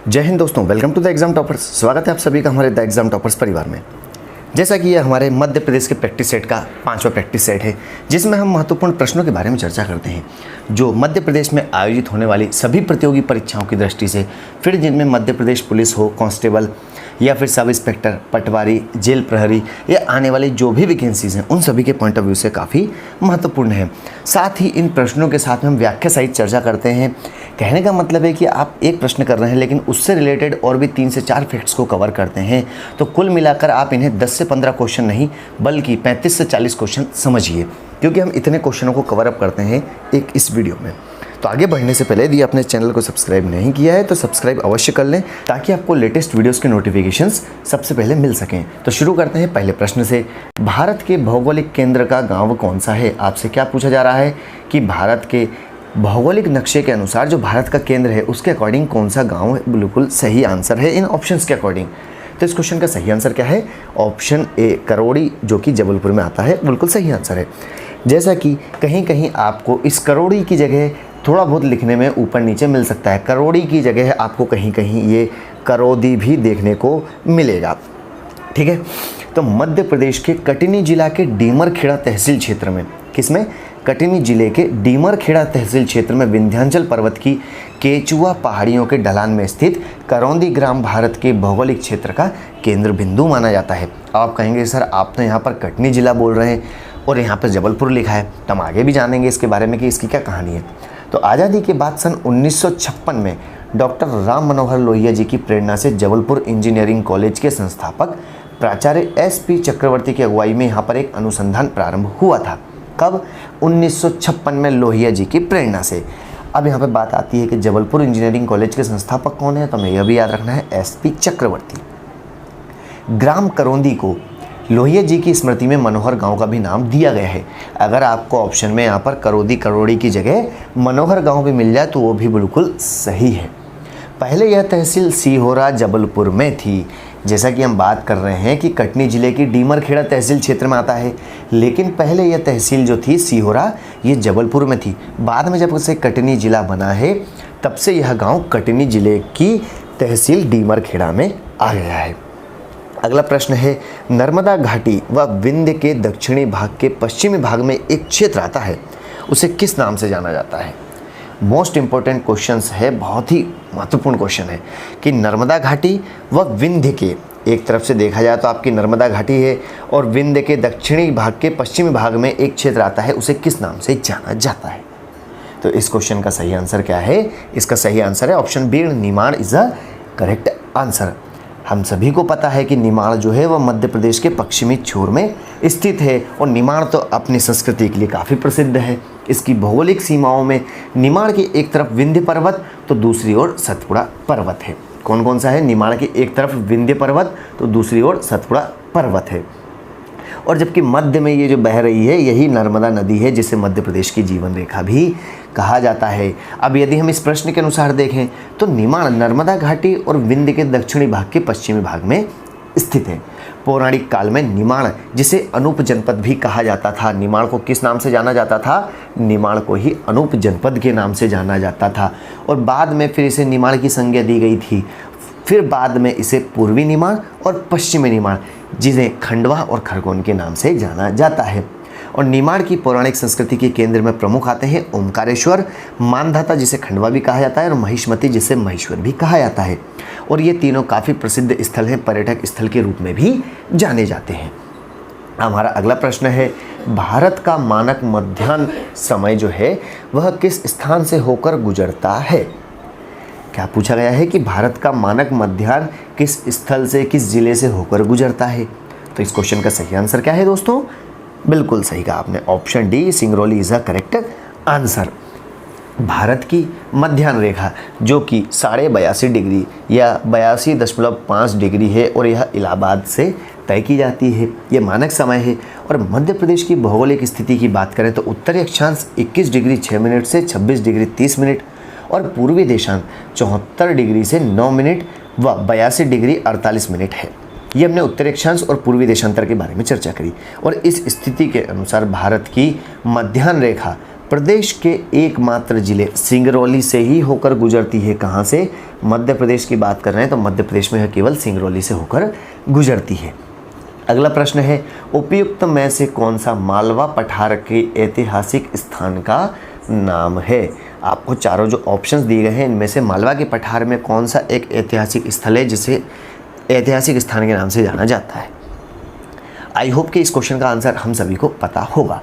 जय हिंद दोस्तों, welcome to the exam toppers. स्वागत है आप सभी का हमारे द एग्जाम टॉपर्स परिवार में। जैसा कि ये हमारे मध्य प्रदेश के प्रैक्टिस सेट का 5वां प्रैक्टिस सेट है, जिसमें हम महत्वपूर्ण प्रश्नों के बारे में चर्चा करते हैं जो मध्य प्रदेश में आयोजित होने वाली सभी प्रतियोगी परीक्षाओं की दृष्टि से, फिर जिनमें मध्य प्रदेश पुलिस हो, कांस्टेबल या फिर सब इंस्पेक्टर, पटवारी, जेल प्रहरी या आने वाली जो भी वैकेंसीज हैं, उन सभी के पॉइंट ऑफ व्यू से काफ़ी महत्वपूर्ण है। साथ ही इन प्रश्नों के साथ में हम व्याख्या सहित चर्चा करते हैं। कहने का मतलब है कि आप एक प्रश्न कर रहे हैं लेकिन उससे रिलेटेड और भी 3 से 4 फैक्ट्स को कवर करते हैं, तो कुल मिलाकर आप इन्हें 10 से 15 क्वेश्चन नहीं बल्कि 35 से 40 क्वेश्चन समझिए, क्योंकि हम इतने क्वेश्चनों को कवर अप करते हैं एक इस वीडियो में। तो आगे बढ़ने से पहले यदि आपने चैनल को सब्सक्राइब नहीं किया है तो सब्सक्राइब अवश्य कर लें, ताकि आपको लेटेस्ट वीडियोस के नोटिफिकेशंस सबसे पहले मिल सकें। तो शुरू करते हैं पहले प्रश्न से। भारत के भौगोलिक केंद्र का गांव कौन सा है? आपसे क्या पूछा जा रहा है कि भारत के भौगोलिक नक्शे के अनुसार जो भारत का केंद्र है उसके अकॉर्डिंग कौन सा गाँव है? बिल्कुल सही आंसर है इन ऑप्शंस के अकॉर्डिंग। तो इस क्वेश्चन का सही आंसर क्या है? ऑप्शन ए करौड़ी, जो कि जबलपुर में आता है, बिल्कुल सही आंसर है। जैसा कि कहीं कहीं आपको इस करौड़ी की जगह थोड़ा बहुत लिखने में ऊपर नीचे मिल सकता है, करौड़ी की जगह आपको कहीं कहीं ये करौदी भी देखने को मिलेगा। ठीक है, तो मध्य प्रदेश के कटनी जिला के डीमरखेड़ा तहसील क्षेत्र में, किसमें? कटनी जिले के डीमरखेड़ा तहसील क्षेत्र में विंध्याचल पर्वत की केचुआ पहाड़ियों के ढलान में स्थित करौंदी ग्राम भारत के भौगोलिक क्षेत्र का केंद्र बिंदु माना जाता है। आप कहेंगे सर आप तो यहाँ पर कटनी जिला बोल रहे हैं और यहाँ पर जबलपुर लिखा है, तो हम आगे भी जानेंगे इसके बारे में कि इसकी क्या कहानी है। तो आज़ादी के बाद सन 1956 में डॉक्टर राम मनोहर लोहिया जी की प्रेरणा से जबलपुर इंजीनियरिंग कॉलेज के संस्थापक प्राचार्य SP चक्रवर्ती की अगुवाई में यहाँ पर एक अनुसंधान प्रारंभ हुआ था। कब? 1956 में लोहिया जी की प्रेरणा से। अब यहाँ पे बात आती है कि जबलपुर इंजीनियरिंग कॉलेज के संस्थापक कौन है, तो हमें यह भी याद रखना है SP चक्रवर्ती। ग्राम करौंदी को लोहिया जी की स्मृति में मनोहर गांव का भी नाम दिया गया है। अगर आपको ऑप्शन में यहाँ पर करौड़ी की जगह मनोहर गांव भी मिल जाए तो वो भी बिल्कुल सही है। पहले यह तहसील सीहोरा जबलपुर में थी। जैसा कि हम बात कर रहे हैं कि कटनी जिले की डीमरखेड़ा तहसील क्षेत्र में आता है, लेकिन पहले यह तहसील जो थी सीहोरा, ये जबलपुर में थी। बाद में जब उसे कटनी जिला बना है तब से यह गाँव कटनी जिले की तहसील डीमरखेड़ा में आ गया है। अगला प्रश्न है, नर्मदा घाटी व विंध्य के दक्षिणी भाग के पश्चिमी भाग में एक क्षेत्र आता है, उसे किस नाम से जाना जाता है? मोस्ट इंपॉर्टेंट क्वेश्चंस है, बहुत ही महत्वपूर्ण क्वेश्चन है कि नर्मदा घाटी व विंध्य के, एक तरफ से देखा जाए तो आपकी नर्मदा घाटी है और विंध्य के दक्षिणी भाग के पश्चिमी भाग में एक क्षेत्र आता है, उसे किस नाम से जाना जाता है? तो इस क्वेश्चन का सही आंसर क्या है? इसका सही आंसर है option B, Nimar is a correct answer. हम सभी को पता है कि निमाड़ जो है वह मध्य प्रदेश के पश्चिमी छोर में स्थित है और निमाड़ तो अपनी संस्कृति के लिए काफ़ी प्रसिद्ध है। इसकी भौगोलिक सीमाओं में निमाड़ की एक तरफ विंध्य पर्वत तो दूसरी ओर सतपुड़ा पर्वत है। कौन कौन सा है? निमाड़ की एक तरफ विंध्य पर्वत तो दूसरी ओर सतपुड़ा पर्वत है। और जबकि मध्य में ये जो बह रही है यही नर्मदा नदी है, जिसे मध्य प्रदेश की जीवन रेखा भी कहा जाता है। अब यदि हम इस प्रश्न के अनुसार देखें तो निमाड़ नर्मदा घाटी और विंध्य के दक्षिणी भाग के पश्चिमी भाग में स्थित है। पौराणिक काल में निमाड़, जिसे अनूप जनपद भी कहा जाता था, निमाड़ को किस नाम से जाना जाता था? निमाड़ को ही अनूप जनपद के नाम से जाना जाता था और बाद में फिर इसे निमाड़ की संज्ञा दी गई थी। फिर बाद में इसे पूर्वी निमाड़ और पश्चिमी निमाड़, जिन्हें खंडवा और खरगोन के नाम से जाना जाता है। और निमाड़ की पौराणिक संस्कृति के केंद्र में प्रमुख आते हैं ओमकारेश्वर, मानधाता जिसे खंडवा भी कहा जाता है और महिष्मती जिसे महेश्वर भी कहा जाता है। और ये तीनों काफ़ी प्रसिद्ध स्थल हैं, पर्यटक स्थल के रूप में भी जाने जाते हैं। हमारा अगला प्रश्न है, भारत का मानक मध्याह्न समय जो है वह किस स्थान से होकर गुजरता है? क्या पूछा गया है कि भारत का मानक मध्याह्न किस स्थल से, किस जिले से होकर गुजरता है? तो इस क्वेश्चन का सही आंसर क्या है दोस्तों? बिल्कुल सही कहा आपने, option D Singrauli is a correct answer. Bharat की मध्याह्न रेखा जो कि 82.5 डिग्री या 82.5 डिग्री है और यह इलाहाबाद से तय की जाती है। ये मानक समय है। और मध्य प्रदेश की भौगोलिक स्थिति की बात करें तो उत्तरी अक्षांश 21 डिग्री 6 मिनट से 26 डिग्री 30 मिनट और पूर्वी देशांत 74 डिग्री से 9 मिनट व 82 डिग्री 48 मिनट है। ये हमने उत्तरी अक्षांश और पूर्वी देशांतर के बारे में चर्चा करी। और इस स्थिति के अनुसार भारत की मध्याह्न रेखा प्रदेश के एकमात्र जिले सिंगरौली से ही होकर गुजरती है। कहाँ से? मध्य प्रदेश की बात कर रहे हैं तो मध्य प्रदेश में केवल सिंगरौली से होकर गुजरती है। अगला प्रश्न है, उपयुक्त में से कौन सा मालवा पठार के ऐतिहासिक स्थान का नाम है? आपको चारों जो ऑप्शंस दिए गए हैं इनमें से मालवा के पठार में कौन सा एक ऐतिहासिक स्थल है जिसे ऐतिहासिक स्थान के नाम से जाना जाता है? आई होप कि इस क्वेश्चन का आंसर हम सभी को पता होगा।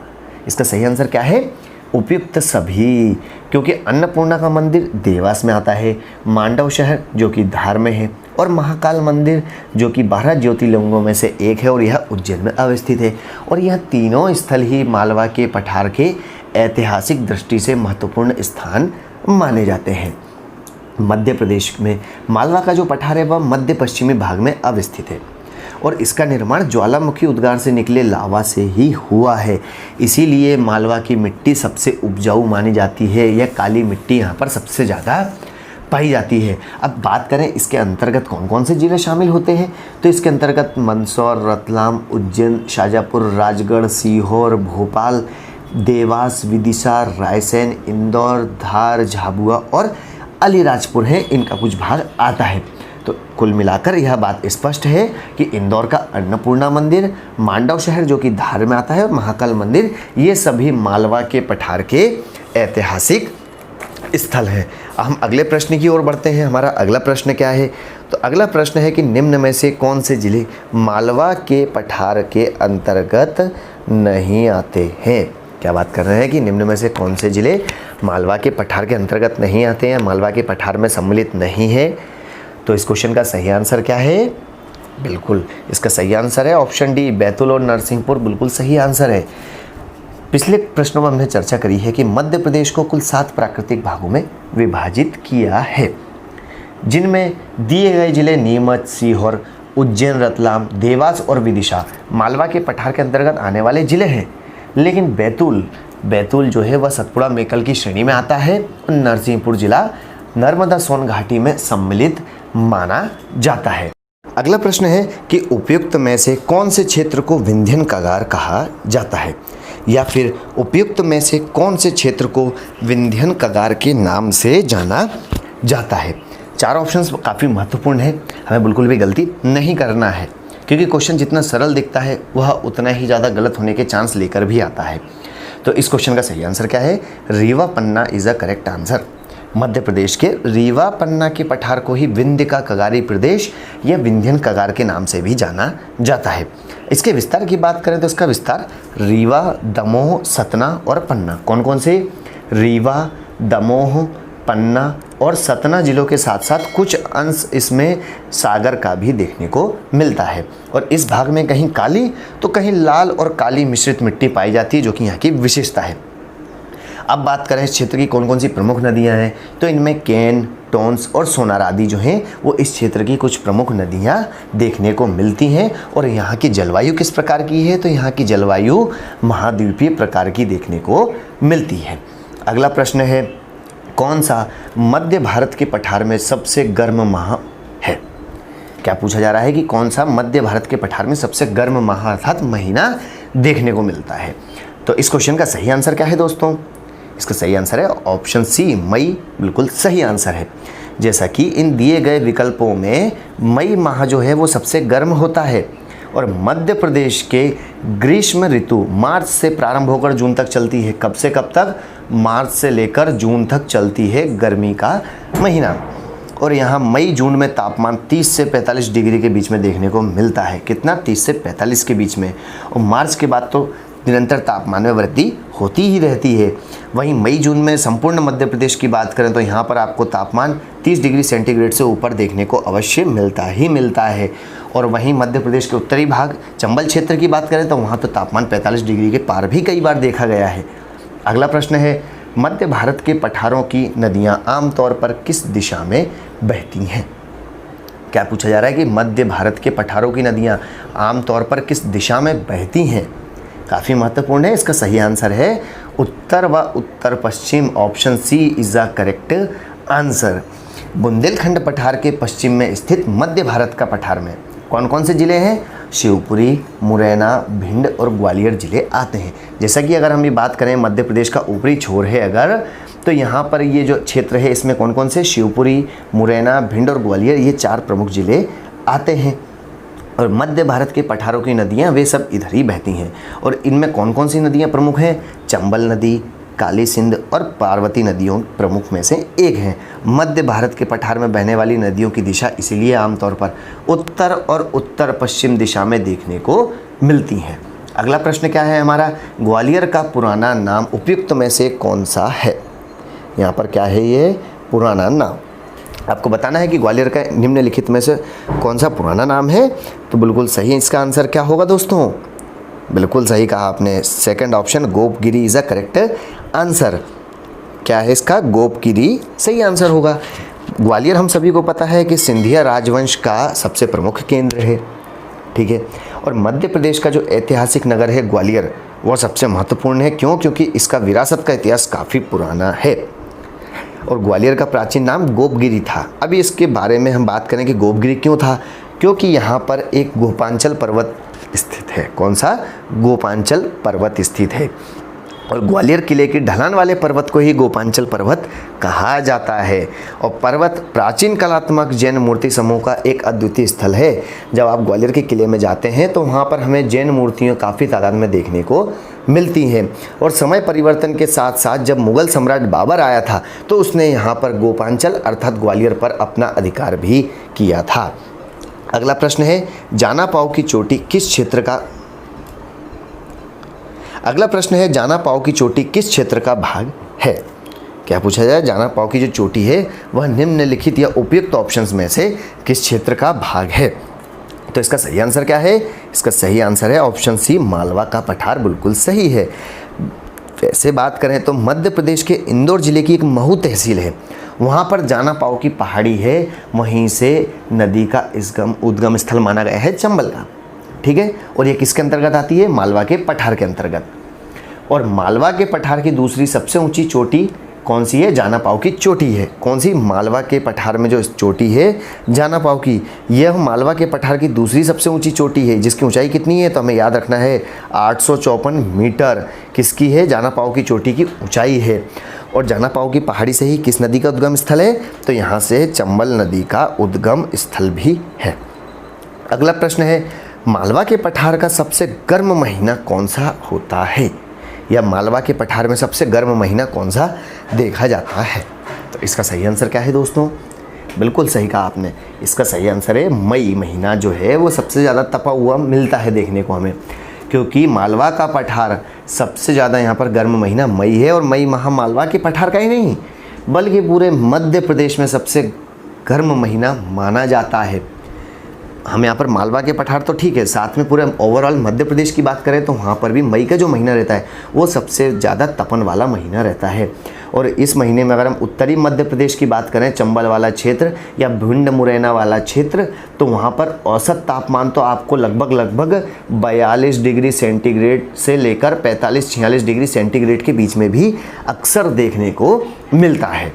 इसका सही आंसर क्या है? उपयुक्त सभी, क्योंकि अन्नपूर्णा का मंदिर देवास में आता है, मांडव शहर जो कि धार में है, और महाकाल मंदिर जो कि 12 ज्योतिर्लिंगों में से एक है और यह उज्जैन में अवस्थित है। और यह तीनों स्थल ही मालवा के पठार के ऐतिहासिक दृष्टि से महत्वपूर्ण स्थान माने जाते हैं। मध्य प्रदेश में मालवा का जो पठार है वह मध्य पश्चिमी भाग में अवस्थित है और इसका निर्माण ज्वालामुखी उद्गार से निकले लावा से ही हुआ है। इसीलिए मालवा की मिट्टी सबसे उपजाऊ मानी जाती है। यह काली मिट्टी यहाँ पर सबसे ज़्यादा पाई जाती है। अब बात करें इसके अंतर्गत कौन कौन से जिले शामिल होते हैं, तो इसके अंतर्गत मंदसौर, रतलाम, उज्जैन, शाजापुर, राजगढ़, सीहोर, भोपाल, देवास, विदिशा, रायसेन, इंदौर, धार, झाबुआ और अलीराजपुर है, इनका कुछ भाग आता है। तो कुल मिलाकर यह बात स्पष्ट है कि इंदौर का अन्नपूर्णा मंदिर, मांडव शहर जो कि धार में आता है और महाकाल मंदिर, ये सभी मालवा के पठार के ऐतिहासिक स्थल हैं। हम अगले प्रश्न की ओर बढ़ते हैं। हमारा अगला प्रश्न क्या है? तो अगला प्रश्न है कि निम्न में से कौन से जिले मालवा के पठार के अंतर्गत नहीं आते हैं? क्या बात कर रहे हैं कि निम्न में से कौन से जिले मालवा के पठार के अंतर्गत नहीं आते हैं, मालवा के पठार में सम्मिलित नहीं है? तो इस क्वेश्चन का सही आंसर क्या है? बिल्कुल इसका सही आंसर है ऑप्शन डी, बैतूल और नरसिंहपुर बिल्कुल सही आंसर है। पिछले प्रश्नों में हमने चर्चा करी है कि मध्य प्रदेश को कुल 7 प्राकृतिक भागों में विभाजित किया है, जिनमें दिए गए जिले नीमच, सीहोर, उज्जैन, रतलाम, देवास और विदिशा मालवा के पठार के अंतर्गत आने वाले जिले हैं। लेकिन बैतूल जो है वह सतपुड़ा मेकल की श्रेणी में आता है और नरसिंहपुर जिला नर्मदा सोन घाटी में सम्मिलित माना जाता है। अगला प्रश्न है कि उपयुक्त में से कौन से क्षेत्र को विंध्यन कगार कहा जाता है, या फिर उपयुक्त में से कौन से क्षेत्र को विंध्यन कगार के नाम से जाना जाता है? चार ऑप्शंस काफ़ी महत्वपूर्ण है, हमें बिल्कुल भी गलती नहीं करना है, क्योंकि क्वेश्चन जितना सरल दिखता है वह उतना ही ज़्यादा गलत होने के चांस लेकर भी आता है। तो इस क्वेश्चन का सही आंसर क्या है? रीवा पन्ना is a correct answer. Madhya Pradesh के रीवा पन्ना के पठार को ही विंध्य का कगारी प्रदेश या विंध्यन कगार के नाम से भी जाना जाता है। इसके विस्तार की बात करें तो इसका विस्तार रीवा, दमोह, सतना और पन्ना, कौन कौन से? रीवा, दमोह, पन्ना और सतना जिलों के साथ साथ कुछ अंश इसमें सागर का भी देखने को मिलता है। और इस भाग में कहीं काली तो कहीं लाल और काली मिश्रित मिट्टी पाई जाती है, जो कि यहाँ की विशेषता है। अब बात करें इस क्षेत्र की कौन कौन सी प्रमुख नदियाँ हैं, तो इनमें केन, टोंस और सोनार आदि जो हैं वो इस क्षेत्र की कुछ प्रमुख नदियाँ देखने को मिलती हैं। और यहाँ की जलवायु किस प्रकार की है, तो यहाँ की जलवायु महाद्वीपीय प्रकार की देखने को मिलती है। अगला प्रश्न है, कौन सा मध्य भारत के पठार में सबसे गर्म माह है? क्या पूछा जा रहा है कि कौन सा मध्य भारत के पठार में सबसे गर्म माह अर्थात महीना देखने को मिलता है? तो इस क्वेश्चन का सही आंसर क्या है दोस्तों? इसका सही आंसर है ऑप्शन सी, मई बिल्कुल सही आंसर है। जैसा कि इन दिए गए विकल्पों में मई माह जो है वो सबसे गर्म होता है और मध्य प्रदेश के ग्रीष्म ऋतु मार्च से प्रारंभ होकर जून तक चलती है। कब से कब तक? मार्च से लेकर जून तक चलती है गर्मी का महीना। और यहाँ मई जून में तापमान 30 से 45 डिग्री के बीच में देखने को मिलता है। कितना? 30 से 45 के बीच में। और मार्च के बाद तो निरंतर तापमान में वृद्धि होती ही रहती है। वहीं मई जून में संपूर्ण मध्य प्रदेश की बात करें तो यहाँ पर आपको तापमान 30 डिग्री सेंटीग्रेड से ऊपर देखने को अवश्य मिलता है। और वहीं मध्य प्रदेश के उत्तरी भाग चंबल क्षेत्र की बात करें तो वहाँ तो तापमान 45 डिग्री के पार भी कई बार देखा गया है। अगला प्रश्न है, मध्य भारत के पठारों की नदियाँ आमतौर पर किस दिशा में बहती हैं? क्या पूछा जा रहा है कि मध्य भारत के पठारों की नदियाँ आमतौर पर किस दिशा में बहती हैं? काफ़ी महत्वपूर्ण है। इसका सही आंसर है उत्तर व उत्तर पश्चिम, option C is the correct answer. Bundelkhand पठार के पश्चिम में स्थित मध्य भारत का पठार में कौन कौन से जिले हैं? शिवपुरी, मुरैना, भिंड और ग्वालियर जिले आते हैं। जैसा कि अगर हम ये बात करें मध्य प्रदेश का ऊपरी छोर है अगर, तो यहाँ पर ये जो क्षेत्र है इसमें कौन कौन से, शिवपुरी, मुरैना, भिंड और ग्वालियर, ये 4 प्रमुख जिले आते हैं। और मध्य भारत के पठारों की नदियाँ वे सब इधर ही बहती हैं। और इनमें कौन कौन सी नदियाँ प्रमुख हैं, चंबल नदी, काली सिंध और पार्वती नदियों प्रमुख में से एक हैं। मध्य भारत के पठार में बहने वाली नदियों की दिशा इसीलिए आमतौर पर उत्तर और उत्तर पश्चिम दिशा में देखने को मिलती हैं। अगला प्रश्न क्या है हमारा, ग्वालियर का पुराना नाम उपयुक्त में से कौन सा है। यहाँ पर क्या है, ये पुराना नाम आपको बताना है कि ग्वालियर का निम्नलिखित में से कौन सा पुराना नाम है। तो बिल्कुल सही इसका आंसर क्या होगा दोस्तों, बिल्कुल सही कहा आपने, second option Gopgiri is a correct answer. क्या है इसका, गोपगिरी सही आंसर होगा। ग्वालियर हम सभी को पता है कि सिंधिया राजवंश का सबसे प्रमुख केंद्र है, ठीक है। और मध्य प्रदेश का जो ऐतिहासिक नगर है ग्वालियर, वह सबसे महत्वपूर्ण है। क्यों, क्योंकि इसका विरासत का इतिहास काफ़ी पुराना है। और ग्वालियर का प्राचीन नाम गोपगिरी था। अभी इसके बारे में हम बात करें कि गोपगिरी क्यों था, क्योंकि यहाँ पर एक गोपांचल पर्वत स्थित है। कौन सा, गोपांचल पर्वत स्थित है। और ग्वालियर किले की ढलान वाले पर्वत को ही गोपांचल पर्वत कहा जाता है। और पर्वत प्राचीन कलात्मक जैन मूर्ति समूह का एक अद्वितीय स्थल है। जब आप ग्वालियर के किले में जाते हैं तो वहाँ पर हमें जैन मूर्तियाँ काफ़ी तादाद में देखने को मिलती हैं। और समय परिवर्तन के साथ साथ जब मुग़ल सम्राट बाबर आया था तो उसने यहाँ पर गोपांचल अर्थात ग्वालियर पर अपना अधिकार भी किया था। अगला प्रश्न है, जाना पाव की चोटी किस क्षेत्र का, अगला प्रश्न है, जाना पाव की चोटी किस क्षेत्र का भाग है। क्या पूछा जाए, जाना पाव की जो चोटी है वह निम्नलिखित या उपयुक्त ऑप्शंस में से किस क्षेत्र का भाग है। तो इसका सही आंसर क्या है, इसका सही आंसर है ऑप्शन सी, मालवा का पठार, बिल्कुल सही है। वैसे बात करें तो मध्य प्रदेश के इंदौर जिले की एक महू तहसील है, वहाँ पर जाना पाव की पहाड़ी है, वहीं से नदी का उद्गम स्थल माना गया है चंबल का, ठीक है। और ये किसके अंतर्गत आती है, मालवा के पठार के अंतर्गत। और मालवा के पठार की दूसरी सबसे ऊंची चोटी कौन सी है, जाना पाव की चोटी है। कौन सी, मालवा के पठार में जो चोटी है जाना पाव की, यह मालवा के पठार की दूसरी सबसे ऊंची चोटी है, जिसकी ऊंचाई कितनी है, तो हमें याद रखना है 854 मीटर किसकी है, जाना पाव की चोटी की ऊंचाई है। और जाना पाव की पहाड़ी से ही किस नदी का उद्गम स्थल है, तो यहाँ से चंबल नदी का उद्गम स्थल भी है। अगला प्रश्न है, मालवा के पठार का सबसे गर्म महीना कौन सा होता है, या मालवा के पठार में सबसे गर्म महीना कौन सा देखा जाता है। तो इसका सही आंसर क्या है दोस्तों, बिल्कुल सही कहा आपने, इसका सही आंसर है मई महीना जो है वो सबसे ज़्यादा तपा हुआ मिलता है देखने को हमें, क्योंकि मालवा का पठार सबसे ज़्यादा यहाँ पर गर्म महीना मई है। और मई माह मालवा के पठार का ही नहीं बल्कि पूरे मध्य प्रदेश में सबसे गर्म महीना माना जाता है। हम यहाँ पर मालवा के पठार तो ठीक है, साथ में पूरे ओवरऑल मध्य प्रदेश की बात करें तो वहाँ पर भी मई का जो महीना रहता है वो सबसे ज़्यादा तपन वाला महीना रहता है। और इस महीने में अगर हम उत्तरी मध्य प्रदेश की बात करें, चंबल वाला क्षेत्र या भिंड मुरैना वाला क्षेत्र, तो वहाँ पर औसत तापमान तो आपको लगभग 42 डिग्री सेंटीग्रेड से लेकर 45-46 डिग्री सेंटीग्रेड के बीच में भी अक्सर देखने को मिलता है।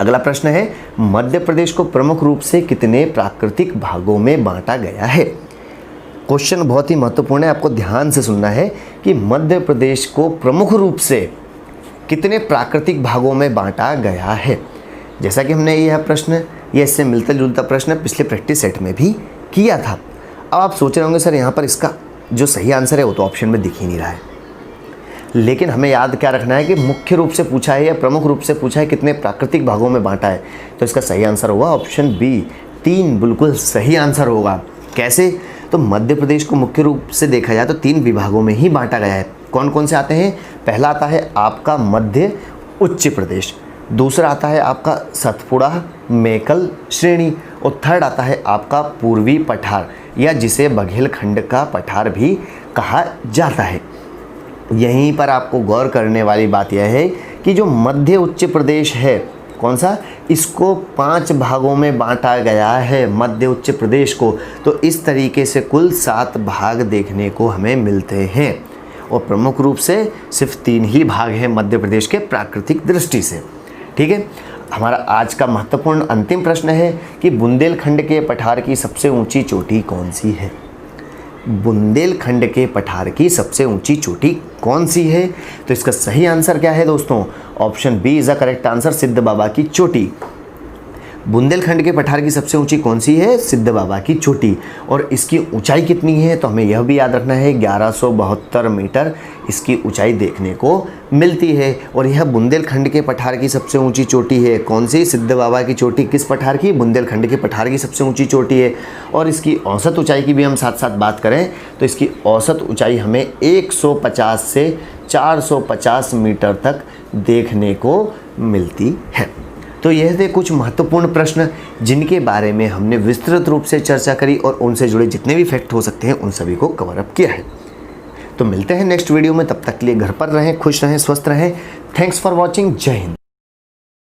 अगला प्रश्न है, मध्य प्रदेश को प्रमुख रूप से कितने प्राकृतिक भागों में बांटा गया है। क्वेश्चन बहुत ही महत्वपूर्ण है, आपको ध्यान से सुनना है कि मध्य प्रदेश को प्रमुख रूप से कितने प्राकृतिक भागों में बांटा गया है। जैसा कि हमने यह प्रश्न, यह इससे मिलता जुलता प्रश्न पिछले प्रैक्टिस सेट में भी किया था। अब आप सोच रहे होंगे सर यहाँ पर इसका जो सही आंसर है वो तो ऑप्शन में दिख ही नहीं रहा है, लेकिन हमें याद क्या रखना है कि मुख्य रूप से पूछा है या प्रमुख रूप से पूछा है कितने प्राकृतिक भागों में बांटा है, तो इसका सही आंसर होगा ऑप्शन बी, 3 बिल्कुल सही आंसर होगा। कैसे, तो मध्य प्रदेश को मुख्य रूप से देखा जाए तो 3 विभागों में ही बांटा गया है। कौन कौन से आते हैं, पहला आता है आपका मध्य उच्च प्रदेश, दूसरा आता है आपका सतपुड़ा मेकल श्रेणी, और थर्ड आता है आपका पूर्वी पठार या जिसे बघेलखंड का पठार भी कहा जाता है। यहीं पर आपको गौर करने वाली बात यह है कि जो मध्य उच्च प्रदेश है, कौन सा, इसको 5 भागों में बांटा गया है मध्य उच्च प्रदेश को। तो इस तरीके से कुल 7 भाग देखने को हमें मिलते हैं, और प्रमुख रूप से सिर्फ 3 ही भाग हैं मध्य प्रदेश के प्राकृतिक दृष्टि से। ठीक है, हमारा आज का महत्वपूर्ण अंतिम प्रश्न है कि बुंदेलखंड के पठार की सबसे ऊंची चोटी कौन सी है। बुंदेलखंड के पठार की सबसे ऊंची चोटी कौन सी है? तो इसका सही आंसर क्या है दोस्तों? Option B is the correct answer, Siddh Baba की चोटी। बुंदेलखंड के पठार की सबसे ऊंची कौन सी है? सिद्ध बाबा की चोटी। और इसकी ऊंचाई कितनी है? तो हमें यह भी याद रखना है 1172 मीटर इसकी ऊंचाई देखने को मिलती है। और यह बुंदेलखंड के पठार की सबसे ऊंची चोटी है। कौन सी? सिद्ध बाबा की चोटी। किस पठार की? बुंदेलखंड के पठार की सबसे ऊंची चोटी है। और इसकी औसत ऊंचाई की भी हम साथ साथ बात करें तो इसकी औसत ऊंचाई हमें 150 से 450 मीटर तक देखने को मिलती है। तो यह थे कुछ महत्वपूर्ण प्रश्न जिनके बारे में हमने विस्तृत रूप से चर्चा करी और उनसे जुड़े जितने भी फैक्ट हो सकते हैं उन सभी को कवर अप किया है। तो मिलते हैं नेक्स्ट वीडियो में, तब तक के लिए घर पर रहें, खुश रहें, स्वस्थ रहें। Thanks for watching. जय हिंद।